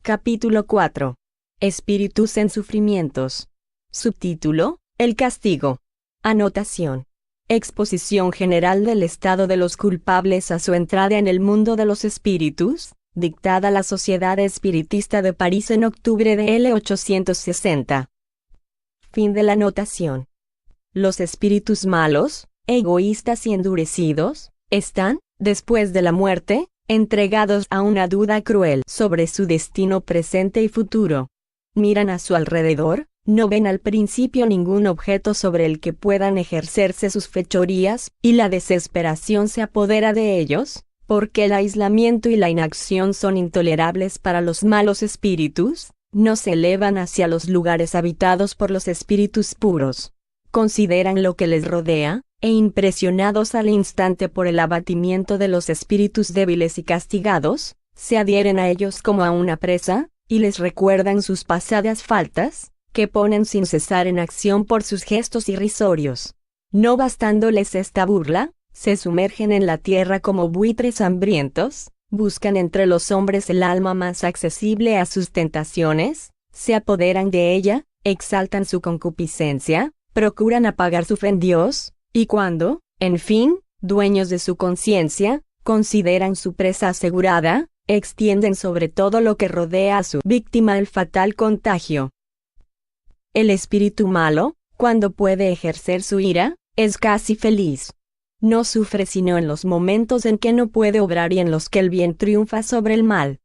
Capítulo 4. Espíritus en sufrimientos. Subtítulo: El castigo. Anotación. Exposición general del estado de los culpables a su entrada en el mundo de los espíritus, dictada la Sociedad Espiritista de París en octubre de 1860. Fin de la anotación. Los espíritus malos, egoístas y endurecidos, están, después de la muerte, entregados a una duda cruel sobre su destino presente y futuro. Miran a su alrededor, no ven al principio ningún objeto sobre el que puedan ejercerse sus fechorías, y la desesperación se apodera de ellos, porque el aislamiento y la inacción son intolerables para los malos espíritus. No se elevan hacia los lugares habitados por los espíritus puros. Consideran lo que les rodea, e impresionados al instante por el abatimiento de los espíritus débiles y castigados, se adhieren a ellos como a una presa, y les recuerdan sus pasadas faltas, que ponen sin cesar en acción por sus gestos irrisorios. No bastándoles esta burla, se sumergen en la tierra como buitres hambrientos, buscan entre los hombres el alma más accesible a sus tentaciones, se apoderan de ella, exaltan su concupiscencia, procuran apagar su fe en Dios, y cuando, en fin, dueños de su conciencia, consideran su presa asegurada, extienden sobre todo lo que rodea a su víctima el fatal contagio. El espíritu malo, cuando puede ejercer su ira, es casi feliz. No sufre sino en los momentos en que no puede obrar y en los que el bien triunfa sobre el mal.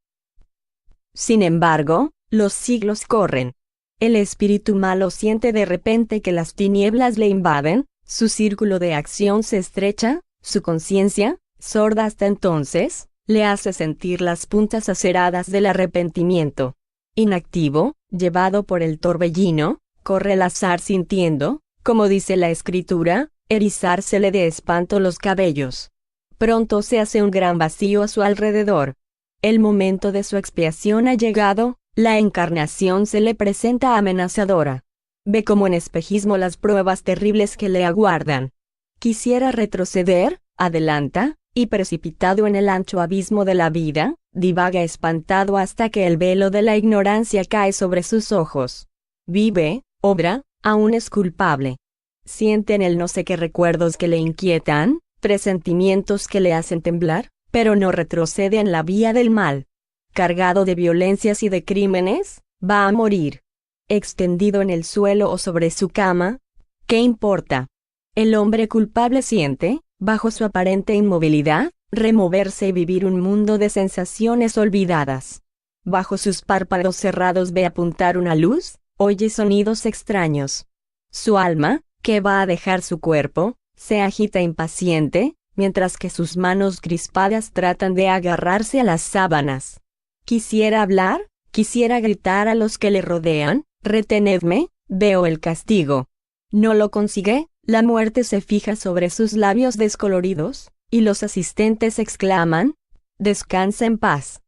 Sin embargo, los siglos corren. El espíritu malo siente de repente que las tinieblas le invaden, su círculo de acción se estrecha, su conciencia, sorda hasta entonces, le hace sentir las puntas aceradas del arrepentimiento. Inactivo, llevado por el torbellino, corre el azar sintiendo, como dice la Escritura, erizársele de espanto los cabellos. Pronto se hace un gran vacío a su alrededor. El momento de su expiación ha llegado, la encarnación se le presenta amenazadora. Ve como en espejismo las pruebas terribles que le aguardan. Quisiera retroceder, adelanta, y precipitado en el ancho abismo de la vida, divaga espantado hasta que el velo de la ignorancia cae sobre sus ojos. Vive, obra, aún es culpable. Siente en él no sé qué recuerdos que le inquietan, presentimientos que le hacen temblar, pero no retrocede en la vía del mal. Cargado de violencias y de crímenes, va a morir. Extendido en el suelo o sobre su cama, ¿qué importa? El hombre culpable siente, bajo su aparente inmovilidad, removerse y vivir un mundo de sensaciones olvidadas. Bajo sus párpados cerrados ve apuntar una luz, oye sonidos extraños. Su alma, que va a dejar su cuerpo, se agita impaciente, mientras que sus manos crispadas tratan de agarrarse a las sábanas. Quisiera hablar, quisiera gritar a los que le rodean, retenedme, veo el castigo. No lo consigue, la muerte se fija sobre sus labios descoloridos, y los asistentes exclaman, descansa en paz.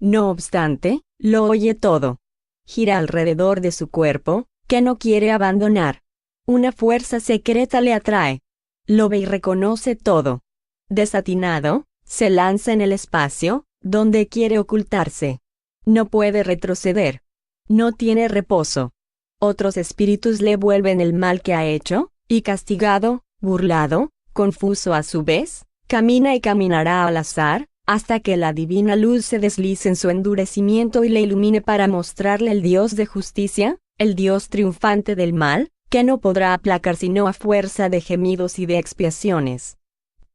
No obstante, lo oye todo. Gira alrededor de su cuerpo, que no quiere abandonar. Una fuerza secreta le atrae. Lo ve y reconoce todo. Desatinado, se lanza en el espacio, donde quiere ocultarse. No puede retroceder. No tiene reposo. Otros espíritus le vuelven el mal que ha hecho, y castigado, burlado, confuso a su vez, camina y caminará al azar, hasta que la divina luz se deslice en su endurecimiento y le ilumine para mostrarle el Dios de justicia, el Dios triunfante del mal, que no podrá aplacar sino a fuerza de gemidos y de expiaciones.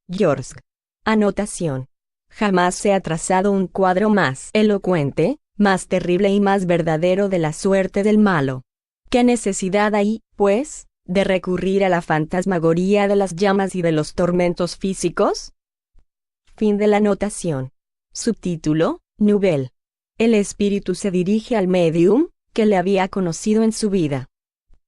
Yorsk. Anotación. Jamás se ha trazado un cuadro más elocuente, más terrible y más verdadero de la suerte del malo. ¿Qué necesidad hay, pues, de recurrir a la fantasmagoría de las llamas y de los tormentos físicos? Fin de la anotación. Subtítulo: Nouvelle. El espíritu se dirige al medium, que le había conocido en su vida.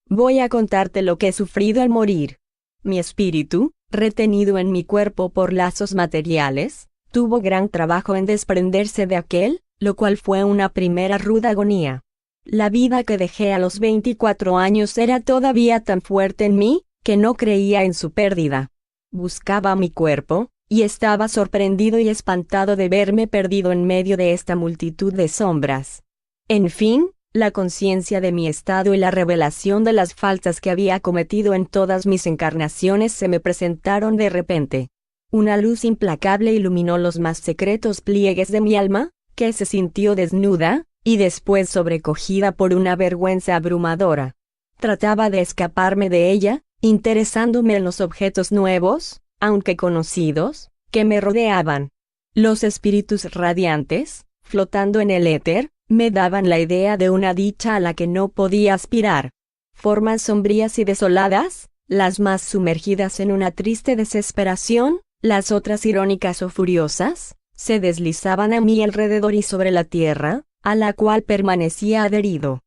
Voy a contarte lo que he sufrido al morir. Mi espíritu, retenido en mi cuerpo por lazos materiales, tuvo gran trabajo en desprenderse de aquel, lo cual fue una primera ruda agonía. La vida que dejé a los 24 años era todavía tan fuerte en mí, que no creía en su pérdida. Buscaba mi cuerpo, y estaba sorprendido y espantado de verme perdido en medio de esta multitud de sombras. En fin, la conciencia de mi estado y la revelación de las faltas que había cometido en todas mis encarnaciones se me presentaron de repente. Una luz implacable iluminó los más secretos pliegues de mi alma, que se sintió desnuda, y después sobrecogida por una vergüenza abrumadora. Trataba de escaparme de ella, interesándome en los objetos nuevos, aunque conocidos, que me rodeaban. Los espíritus radiantes, flotando en el éter, me daban la idea de una dicha a la que no podía aspirar. Formas sombrías y desoladas, las más sumergidas en una triste desesperación, las otras irónicas o furiosas, se deslizaban a mi alrededor y sobre la tierra, a la cual permanecía adherido.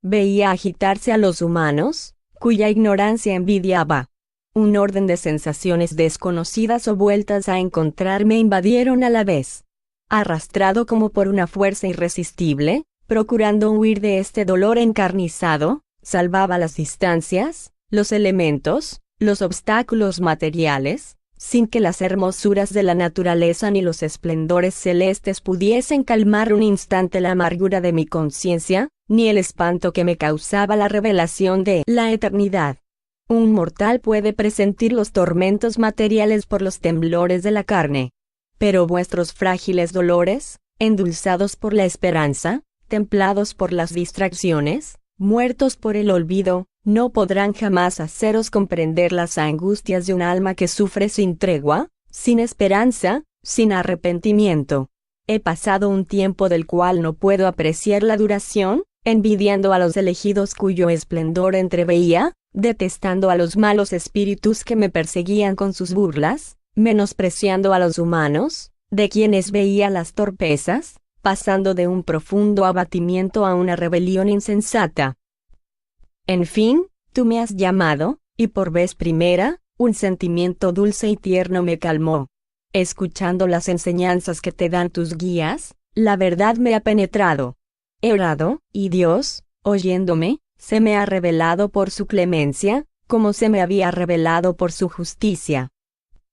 Veía agitarse a los humanos, cuya ignorancia envidiaba. Un orden de sensaciones desconocidas o vueltas a encontrarme invadieron a la vez. Arrastrado como por una fuerza irresistible, procurando huir de este dolor encarnizado, salvaba las distancias, los elementos, los obstáculos materiales, sin que las hermosuras de la naturaleza ni los esplendores celestes pudiesen calmar un instante la amargura de mi conciencia, ni el espanto que me causaba la revelación de la eternidad. Un mortal puede presentir los tormentos materiales por los temblores de la carne. Pero vuestros frágiles dolores, endulzados por la esperanza, templados por las distracciones, muertos por el olvido, no podrán jamás haceros comprender las angustias de un alma que sufre sin tregua, sin esperanza, sin arrepentimiento. He pasado un tiempo del cual no puedo apreciar la duración, envidiando a los elegidos cuyo esplendor entreveía, detestando a los malos espíritus que me perseguían con sus burlas, menospreciando a los humanos, de quienes veía las torpezas, pasando de un profundo abatimiento a una rebelión insensata. En fin, tú me has llamado, y por vez primera, un sentimiento dulce y tierno me calmó. Escuchando las enseñanzas que te dan tus guías, la verdad me ha penetrado. He orado, y Dios, oyéndome, se me ha revelado por su clemencia, como se me había revelado por su justicia.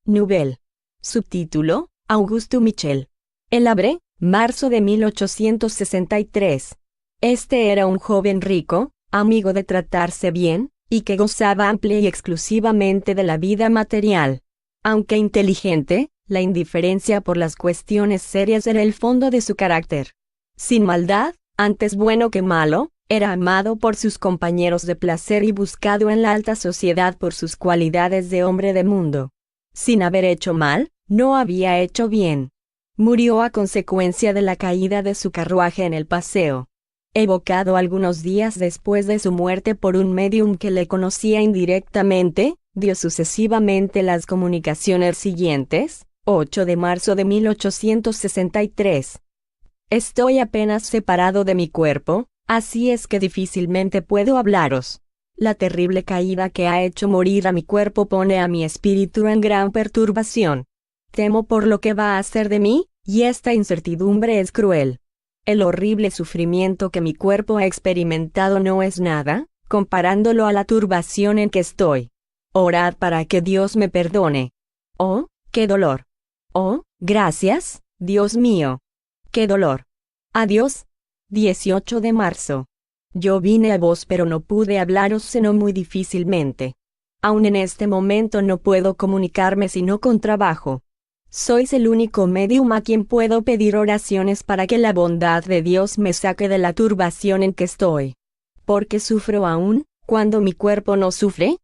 Nouvelle. Subtítulo: Auguste Michel. El Havre, marzo de 1863. Este era un joven rico, amigo de tratarse bien, y que gozaba amplia y exclusivamente de la vida material. Aunque inteligente, la indiferencia por las cuestiones serias era el fondo de su carácter. Sin maldad, antes bueno que malo, era amado por sus compañeros de placer y buscado en la alta sociedad por sus cualidades de hombre de mundo. Sin haber hecho mal, no había hecho bien. Murió a consecuencia de la caída de su carruaje en el paseo. Evocado algunos días después de su muerte por un médium que le conocía indirectamente, dio sucesivamente las comunicaciones siguientes: 8 de marzo de 1863. Estoy apenas separado de mi cuerpo, así es que difícilmente puedo hablaros. La terrible caída que ha hecho morir a mi cuerpo pone a mi espíritu en gran perturbación. Temo por lo que va a hacer de mí, y esta incertidumbre es cruel. El horrible sufrimiento que mi cuerpo ha experimentado no es nada, comparándolo a la turbación en que estoy. Orad para que Dios me perdone. ¡Oh, qué dolor! ¡Oh, gracias, Dios mío! ¡Qué dolor! Adiós. 18 de marzo. Yo vine a vos pero no pude hablaros sino muy difícilmente. Aún en este momento no puedo comunicarme sino con trabajo. Sois el único medium a quien puedo pedir oraciones para que la bondad de Dios me saque de la turbación en que estoy. ¿Por qué sufro aún, cuando mi cuerpo no sufre?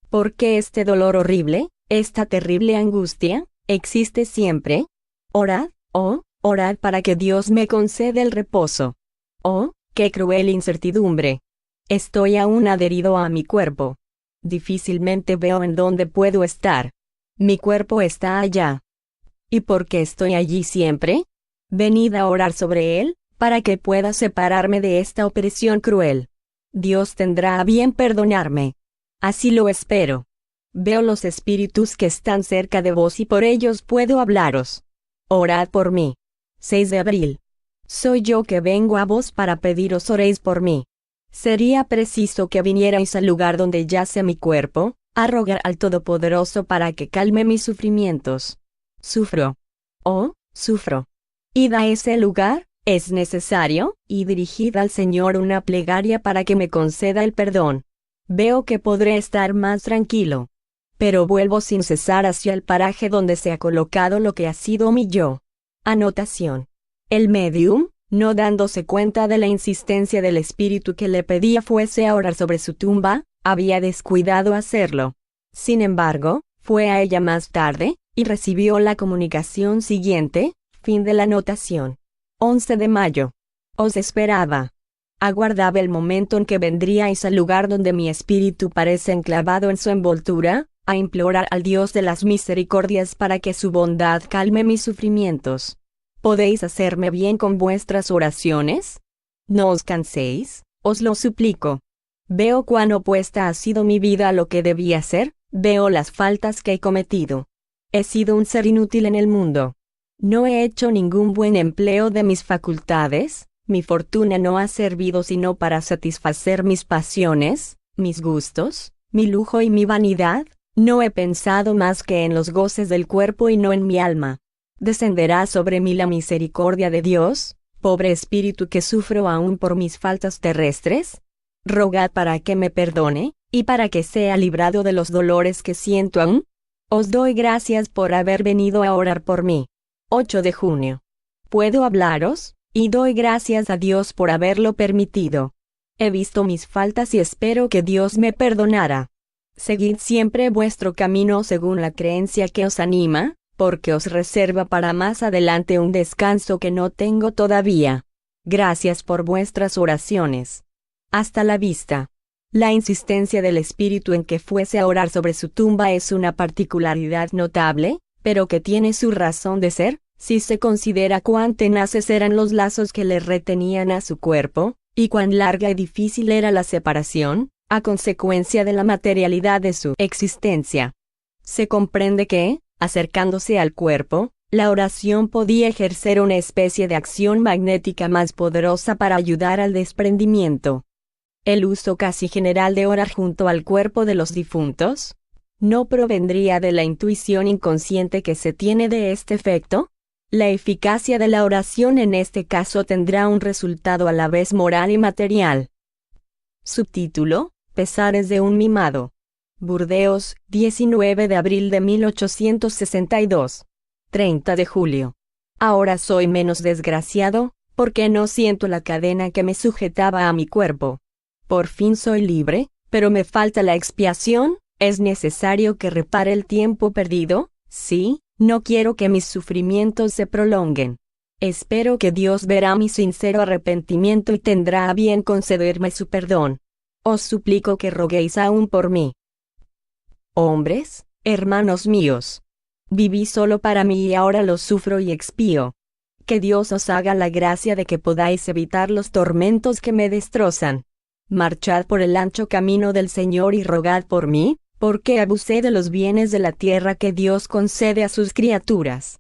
¿Por qué este dolor horrible, esta terrible angustia, existe siempre? Orad, oh, orad para que Dios me conceda el reposo. Oh, qué cruel incertidumbre. Estoy aún adherido a mi cuerpo. Difícilmente veo en dónde puedo estar. Mi cuerpo está allá. ¿Y por qué estoy allí siempre? Venid a orar sobre él, para que pueda separarme de esta opresión cruel. Dios tendrá a bien perdonarme. Así lo espero. Veo los espíritus que están cerca de vos y por ellos puedo hablaros. Orad por mí. 6 de abril. Soy yo que vengo a vos para pediros oréis por mí. Sería preciso que vinierais al lugar donde yace mi cuerpo, a rogar al Todopoderoso para que calme mis sufrimientos. Sufro. Oh, sufro. Id a ese lugar, es necesario, y dirigid al Señor una plegaria para que me conceda el perdón. Veo que podré estar más tranquilo. Pero vuelvo sin cesar hacia el paraje donde se ha colocado lo que ha sido mi yo. Anotación. El medium, no dándose cuenta de la insistencia del espíritu que le pedía fuese a orar sobre su tumba, había descuidado hacerlo. Sin embargo, fue a ella más tarde, y recibió la comunicación siguiente. Fin de la anotación. 11 de mayo. Os esperaba. Aguardaba el momento en que vendríais al lugar donde mi espíritu parece enclavado en su envoltura, a implorar al Dios de las misericordias para que su bondad calme mis sufrimientos. ¿Podéis hacerme bien con vuestras oraciones? No os canséis, os lo suplico. Veo cuán opuesta ha sido mi vida a lo que debía ser, veo las faltas que he cometido. He sido un ser inútil en el mundo. No he hecho ningún buen empleo de mis facultades, mi fortuna no ha servido sino para satisfacer mis pasiones, mis gustos, mi lujo y mi vanidad, no he pensado más que en los goces del cuerpo y no en mi alma. ¿Descenderá sobre mí la misericordia de Dios, pobre espíritu que sufro aún por mis faltas terrestres? Rogad para que me perdone, y para que sea librado de los dolores que siento aún. Os doy gracias por haber venido a orar por mí. 8 de junio. ¿Puedo hablaros? Y doy gracias a Dios por haberlo permitido. He visto mis faltas y espero que Dios me perdonara. Seguid siempre vuestro camino según la creencia que os anima, porque os reserva para más adelante un descanso que no tengo todavía. Gracias por vuestras oraciones. Hasta la vista. La insistencia del espíritu en que fuese a orar sobre su tumba es una particularidad notable, pero que tiene su razón de ser, si se considera cuán tenaces eran los lazos que le retenían a su cuerpo, y cuán larga y difícil era la separación, a consecuencia de la materialidad de su existencia. Se comprende que, acercándose al cuerpo, la oración podía ejercer una especie de acción magnética más poderosa para ayudar al desprendimiento. El uso casi general de orar junto al cuerpo de los difuntos, ¿no provendría de la intuición inconsciente que se tiene de este efecto? La eficacia de la oración en este caso tendrá un resultado a la vez moral y material. Subtítulo: Pesares de un mimado. Burdeos, 19 de abril de 1862. 30 de julio. Ahora soy menos desgraciado, porque no siento la cadena que me sujetaba a mi cuerpo. Por fin soy libre, pero me falta la expiación. ¿Es necesario que repare el tiempo perdido? Sí, no quiero que mis sufrimientos se prolonguen. Espero que Dios verá mi sincero arrepentimiento y tendrá a bien concederme su perdón. Os suplico que roguéis aún por mí. Hombres, hermanos míos, viví solo para mí y ahora lo sufro y expío. Que Dios os haga la gracia de que podáis evitar los tormentos que me destrozan. Marchad por el ancho camino del Señor y rogad por mí, porque abusé de los bienes de la tierra que Dios concede a sus criaturas.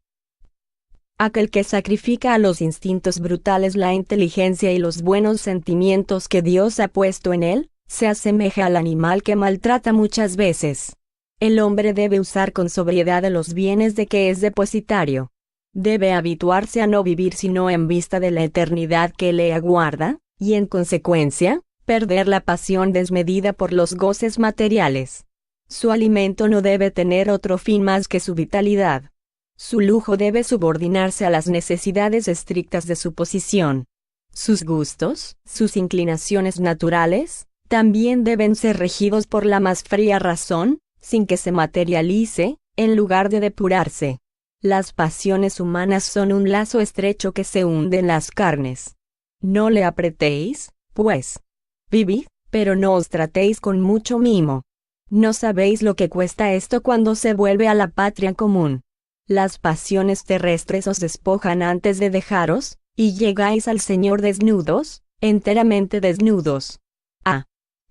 Aquel que sacrifica a los instintos brutales la inteligencia y los buenos sentimientos que Dios ha puesto en él, se asemeja al animal que maltrata muchas veces. El hombre debe usar con sobriedad de los bienes de que es depositario. Debe habituarse a no vivir sino en vista de la eternidad que le aguarda, y en consecuencia, perder la pasión desmedida por los goces materiales. Su alimento no debe tener otro fin más que su vitalidad. Su lujo debe subordinarse a las necesidades estrictas de su posición. Sus gustos, sus inclinaciones naturales, también deben ser regidos por la más fría razón, sin que se materialice, en lugar de depurarse. Las pasiones humanas son un lazo estrecho que se hunde en las carnes. No le apretéis, pues. Vivid, pero no os tratéis con mucho mimo. No sabéis lo que cuesta esto cuando se vuelve a la patria común. Las pasiones terrestres os despojan antes de dejaros, y llegáis al Señor desnudos, enteramente desnudos.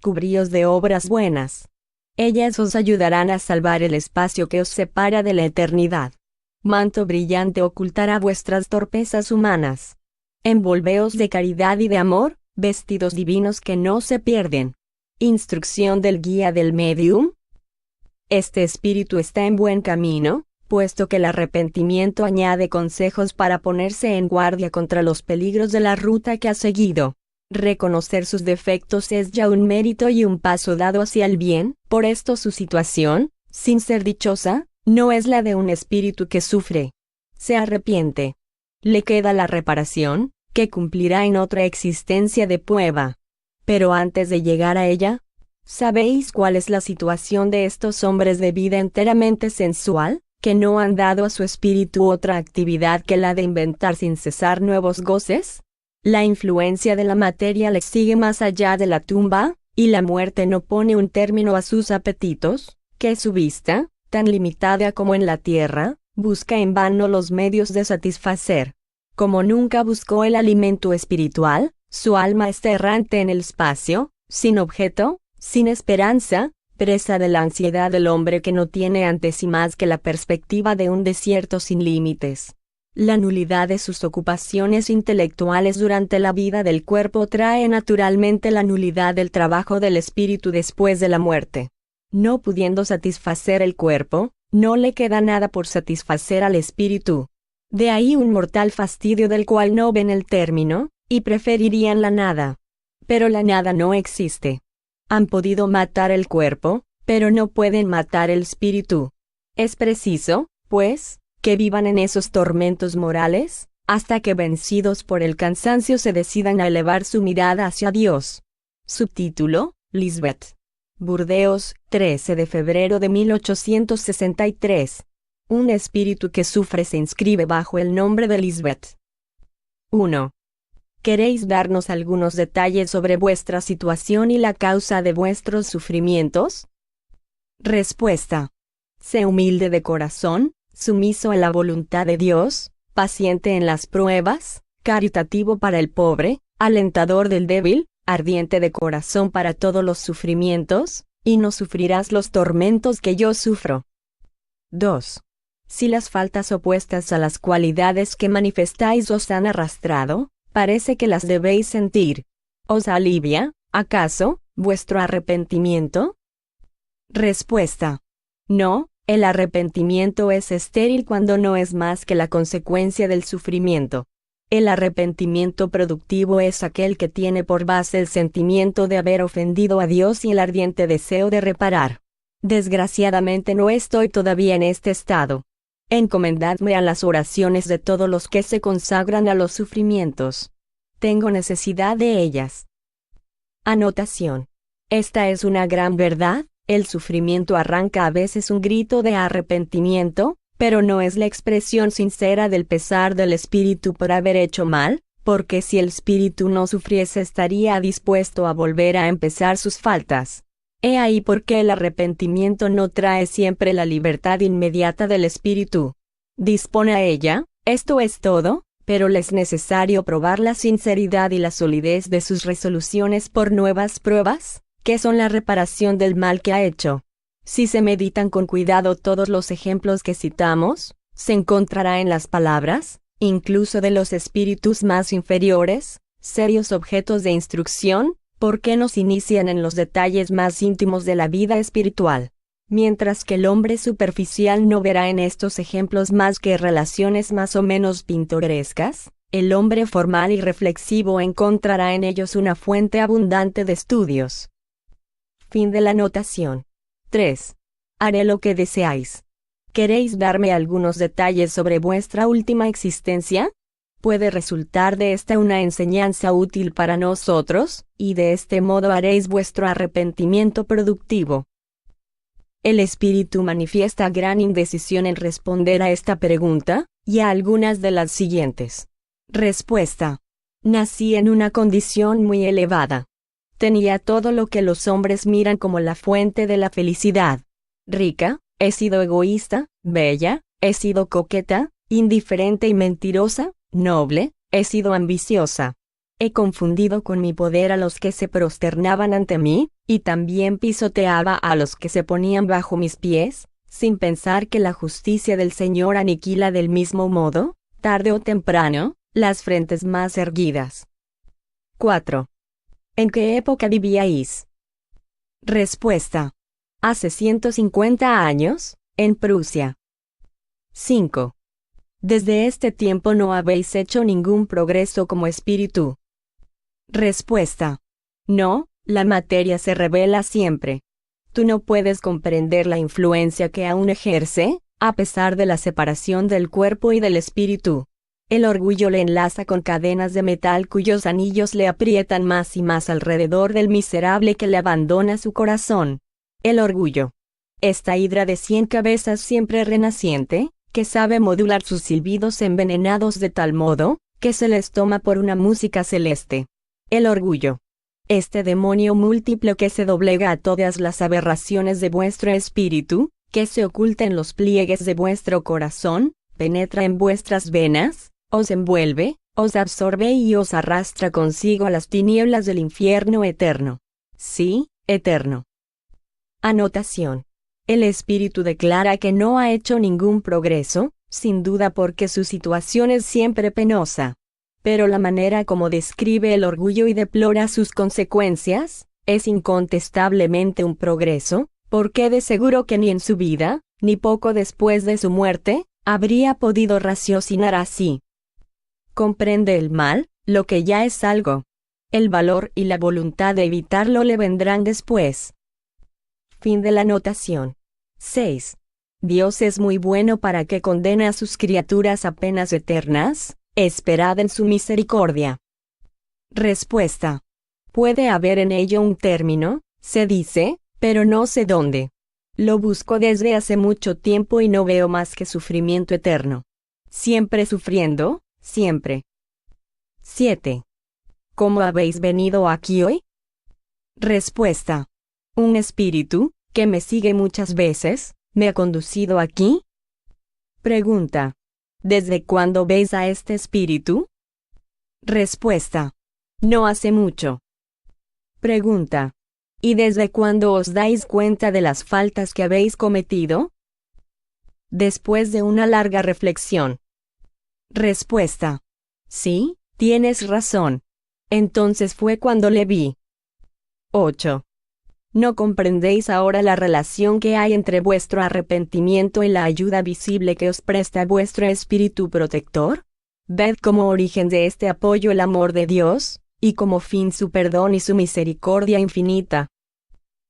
Cubríos de obras buenas. Ellas os ayudarán a salvar el espacio que os separa de la eternidad. Manto brillante ocultará vuestras torpezas humanas. Envolveos de caridad y de amor, vestidos divinos que no se pierden. Instrucción del guía del medium. Este espíritu está en buen camino, puesto que el arrepentimiento añade consejos para ponerse en guardia contra los peligros de la ruta que ha seguido. Reconocer sus defectos es ya un mérito y un paso dado hacia el bien, por esto su situación, sin ser dichosa, no es la de un espíritu que sufre. Se arrepiente. Le queda la reparación, que cumplirá en otra existencia de prueba. Pero antes de llegar a ella, ¿sabéis cuál es la situación de estos hombres de vida enteramente sensual, que no han dado a su espíritu otra actividad que la de inventar sin cesar nuevos goces? La influencia de la materia les sigue más allá de la tumba, y la muerte no pone un término a sus apetitos, que su vista, tan limitada como en la tierra, busca en vano los medios de satisfacer. Como nunca buscó el alimento espiritual, su alma está errante en el espacio, sin objeto, sin esperanza, presa de la ansiedad del hombre que no tiene ante sí más que la perspectiva de un desierto sin límites. La nulidad de sus ocupaciones intelectuales durante la vida del cuerpo trae naturalmente la nulidad del trabajo del espíritu después de la muerte. No pudiendo satisfacer el cuerpo, no le queda nada por satisfacer al espíritu. De ahí un mortal fastidio del cual no ven el término, y preferirían la nada. Pero la nada no existe. Han podido matar el cuerpo, pero no pueden matar el espíritu. Es preciso, pues, que vivan en esos tormentos morales, hasta que vencidos por el cansancio se decidan a elevar su mirada hacia Dios. Subtítulo: Lisbeth. Burdeos, 13 de febrero de 1863. Un espíritu que sufre se inscribe bajo el nombre de Lisbeth. 1. ¿Queréis darnos algunos detalles sobre vuestra situación y la causa de vuestros sufrimientos? Respuesta. Sé humilde de corazón, sumiso a la voluntad de Dios, paciente en las pruebas, caritativo para el pobre, alentador del débil, ardiente de corazón para todos los sufrimientos, y no sufrirás los tormentos que yo sufro. 2. Si las faltas opuestas a las cualidades que manifestáis os han arrastrado, parece que las debéis sentir. ¿Os alivia, acaso, vuestro arrepentimiento? Respuesta. No. El arrepentimiento es estéril cuando no es más que la consecuencia del sufrimiento. El arrepentimiento productivo es aquel que tiene por base el sentimiento de haber ofendido a Dios y el ardiente deseo de reparar. Desgraciadamente no estoy todavía en este estado. Encomendadme a las oraciones de todos los que se consagran a los sufrimientos. Tengo necesidad de ellas. Anotación. Esta es una gran verdad. El sufrimiento arranca a veces un grito de arrepentimiento, pero no es la expresión sincera del pesar del espíritu por haber hecho mal, porque si el espíritu no sufriese estaría dispuesto a volver a empezar sus faltas. He ahí por qué el arrepentimiento no trae siempre la libertad inmediata del espíritu. Dispone a ella, esto es todo, pero le es necesario probar la sinceridad y la solidez de sus resoluciones por nuevas pruebas, que son la reparación del mal que ha hecho. Si se meditan con cuidado todos los ejemplos que citamos, se encontrará en las palabras, incluso de los espíritus más inferiores, serios objetos de instrucción, porque nos inician en los detalles más íntimos de la vida espiritual. Mientras que el hombre superficial no verá en estos ejemplos más que relaciones más o menos pintorescas, el hombre formal y reflexivo encontrará en ellos una fuente abundante de estudios. Fin de la anotación. 3. Haré lo que deseáis. ¿Queréis darme algunos detalles sobre vuestra última existencia? Puede resultar de esta una enseñanza útil para nosotros, y de este modo haréis vuestro arrepentimiento productivo. El espíritu manifiesta gran indecisión en responder a esta pregunta, y a algunas de las siguientes. Respuesta. Nací en una condición muy elevada. Tenía todo lo que los hombres miran como la fuente de la felicidad. Rica, he sido egoísta, bella, he sido coqueta, indiferente y mentirosa, noble, he sido ambiciosa. He confundido con mi poder a los que se prosternaban ante mí, y también pisoteaba a los que se ponían bajo mis pies, sin pensar que la justicia del Señor aniquila del mismo modo, tarde o temprano, las frentes más erguidas. 4. ¿En qué época vivíais? Respuesta. Hace 150 años, en Prusia. 5. Desde este tiempo no habéis hecho ningún progreso como espíritu. Respuesta. No, la materia se revela siempre. Tú no puedes comprender la influencia que aún ejerce, a pesar de la separación del cuerpo y del espíritu. El orgullo le enlaza con cadenas de metal cuyos anillos le aprietan más y más alrededor del miserable que le abandona su corazón. El orgullo. Esta hidra de 100 cabezas siempre renaciente, que sabe modular sus silbidos envenenados de tal modo, que se les toma por una música celeste. El orgullo. Este demonio múltiplo que se doblega a todas las aberraciones de vuestro espíritu, que se oculta en los pliegues de vuestro corazón, penetra en vuestras venas, os envuelve, os absorbe y os arrastra consigo a las tinieblas del infierno eterno. Sí, eterno. Anotación. El espíritu declara que no ha hecho ningún progreso, sin duda porque su situación es siempre penosa. Pero la manera como describe el orgullo y deplora sus consecuencias, es incontestablemente un progreso, porque de seguro que ni en su vida, ni poco después de su muerte, habría podido raciocinar así. Comprende el mal, lo que ya es algo. El valor y la voluntad de evitarlo le vendrán después. Fin de la anotación. 6. Dios es muy bueno para que condene a sus criaturas a penas eternas. Esperad en su misericordia. Respuesta. Puede haber en ello un término, se dice, pero no sé dónde. Lo busco desde hace mucho tiempo y no veo más que sufrimiento eterno. Siempre sufriendo, siempre. 7. ¿Cómo habéis venido aquí hoy? Respuesta. Un espíritu, que me sigue muchas veces, me ha conducido aquí. Pregunta. ¿Desde cuándo veis a este espíritu? Respuesta. No hace mucho. Pregunta. ¿Y desde cuándo os dais cuenta de las faltas que habéis cometido? Después de una larga reflexión. Respuesta. Sí, tienes razón. Entonces fue cuando le vi. 8. ¿No comprendéis ahora la relación que hay entre vuestro arrepentimiento y la ayuda visible que os presta vuestro espíritu protector? Ved como origen de este apoyo el amor de Dios, y como fin su perdón y su misericordia infinita.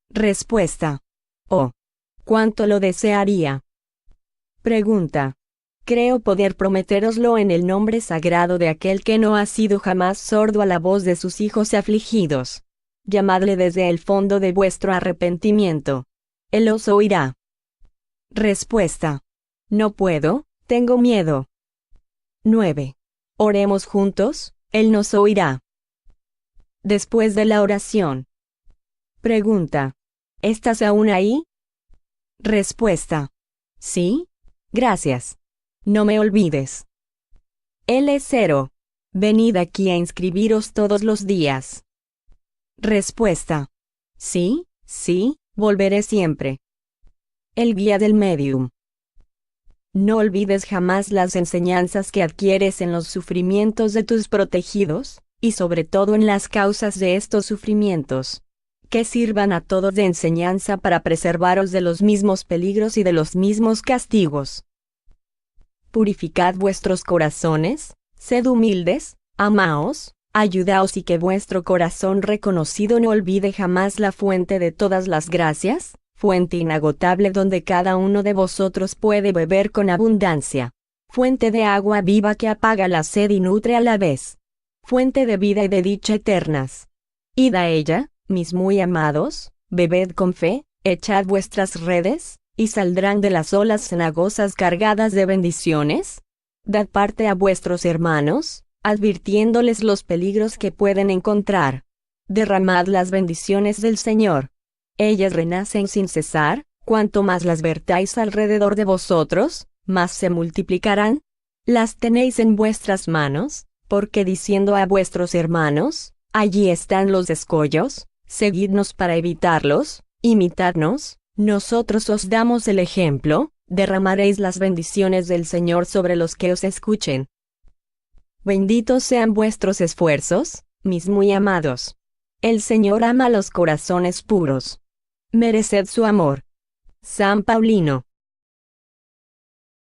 Respuesta. Oh, cuánto lo desearía. Pregunta. Creo poder prometéroslo en el nombre sagrado de aquel que no ha sido jamás sordo a la voz de sus hijos afligidos. Llamadle desde el fondo de vuestro arrepentimiento. Él os oirá. Respuesta. No puedo, tengo miedo. 9. Oremos juntos, Él nos oirá. Después de la oración. Pregunta. ¿Estás aún ahí? Respuesta. Sí, gracias. No me olvides. L0. Venid aquí a inscribiros todos los días. Respuesta. Sí, sí, volveré siempre. El guía del médium. No olvides jamás las enseñanzas que adquieres en los sufrimientos de tus protegidos, y sobre todo en las causas de estos sufrimientos. Que sirvan a todos de enseñanza para preservaros de los mismos peligros y de los mismos castigos. Purificad vuestros corazones, sed humildes, amaos, ayudaos y que vuestro corazón reconocido no olvide jamás la fuente de todas las gracias, fuente inagotable donde cada uno de vosotros puede beber con abundancia. Fuente de agua viva que apaga la sed y nutre a la vez. Fuente de vida y de dicha eternas. Id a ella, mis muy amados, bebed con fe, echad vuestras redes, y saldrán de las olas cenagosas cargadas de bendiciones. Dad parte a vuestros hermanos, advirtiéndoles los peligros que pueden encontrar. Derramad las bendiciones del Señor. Ellas renacen sin cesar, cuanto más las vertáis alrededor de vosotros, más se multiplicarán. Las tenéis en vuestras manos, porque diciendo a vuestros hermanos, allí están los escollos, seguidnos para evitarlos, imitadnos, nosotros os damos el ejemplo, derramaréis las bendiciones del Señor sobre los que os escuchen. Benditos sean vuestros esfuerzos, mis muy amados. El Señor ama los corazones puros. Mereced su amor. San Paulino.